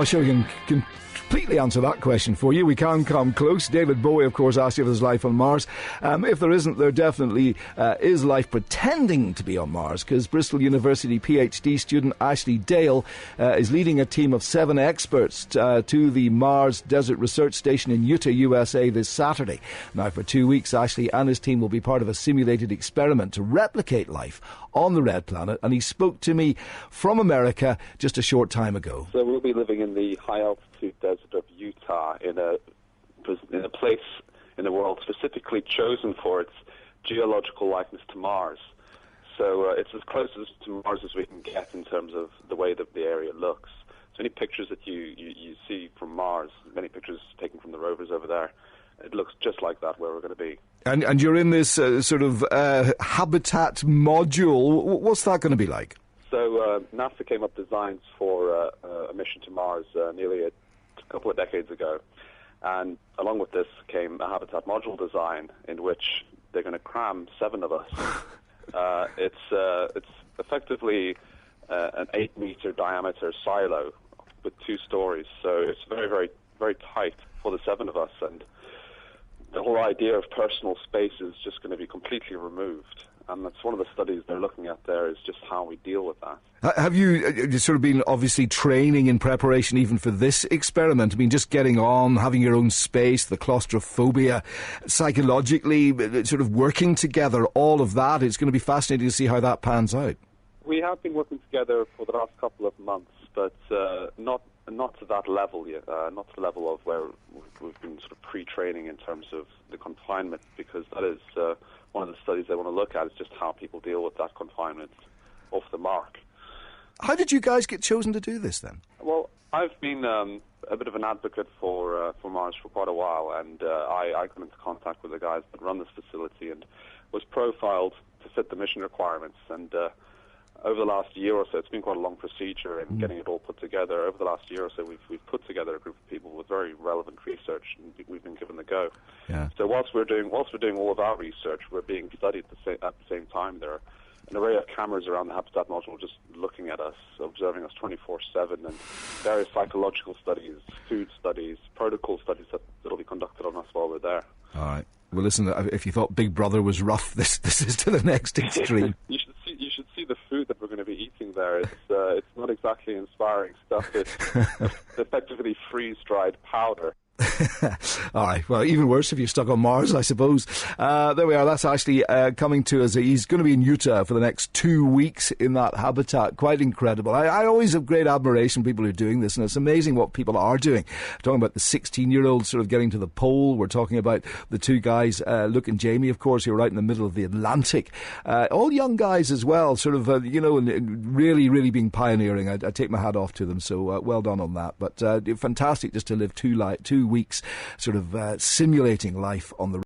not sure we can completely answer that question for you. We can come close. David Bowie, of course, asked you if there's life on Mars. If there isn't, there definitely is life pretending to be on Mars, because Bristol University PhD student Ashley Dale is leading a team of 7 experts to the Mars Desert Research Station in Utah, USA this Saturday. Now, for 2 weeks, Ashley and his team will be part of a simulated experiment to replicate life on the Red Planet, and he spoke to me from America just a short time ago. So we'll be living in the high-altitude desert of Utah in a place in the world specifically chosen for its geological likeness to Mars. So it's as close to Mars as we can get in terms of the way that the area looks. So any pictures that you see from Mars, many pictures taken from the rovers over there, it looks just like that where we're going to be. And you're in this sort of habitat module. What's that going to be like? So NASA came up with designs for a mission to Mars nearly a couple of decades ago. And along with this came a habitat module design in which they're going to cram 7 of us. It's effectively an 8-meter diameter silo with 2 stories. So it's very, very, very tight for the 7 of us. And the whole idea of personal space is just going to be completely removed. And that's one of the studies they're looking at there, is just how we deal with that. Have you sort of been obviously training in preparation even for this experiment? I mean, just getting on, having your own space, the claustrophobia, psychologically, sort of working together, all of that. It's going to be fascinating to see how that pans out. We have been working together for the last couple of months, but not to that level yet, not to the level of where we've been sort of pre-training in terms of the confinement, because that is one of the studies they want to look at, is just how people deal with that confinement off the mark. How did you guys get chosen to do this then? Well, I've been a bit of an advocate for Mars for quite a while, and I got into contact with the guys that run this facility and was profiled to fit the mission requirements. And over the last year or so, it's been quite a long procedure in getting it all put together. Over the last year or so, we've put together a group of people with very relevant research, and we've been given the go. Yeah. So whilst we're doing all of our research, we're being studied at the same time. There are an array of cameras around the habitat module just looking at us, observing us 24/7, and various psychological studies, food studies, protocol studies that'll be conducted on us while we're there. All right. Well, listen, if you thought Big Brother was rough, this is to the next extreme. You should see the food that we're going to be eating there. It's not exactly inspiring stuff. It's effectively freeze-dried powder. All right, well, even worse if you're stuck on Mars, I suppose. There we are. That's actually coming to us. He's going to be in Utah for the next 2 weeks in that habitat. Quite incredible. I always have great admiration for people who are doing this, and it's amazing what people are doing. Talking about the 16-year-old sort of getting to the pole. We're talking about the 2 guys, Luke and Jamie, of course, who are right in the middle of the Atlantic. All young guys as well, sort of, and really, really being pioneering. I take my hat off to them, so well done on that. But fantastic just to live 2 weeks sort of simulating life on the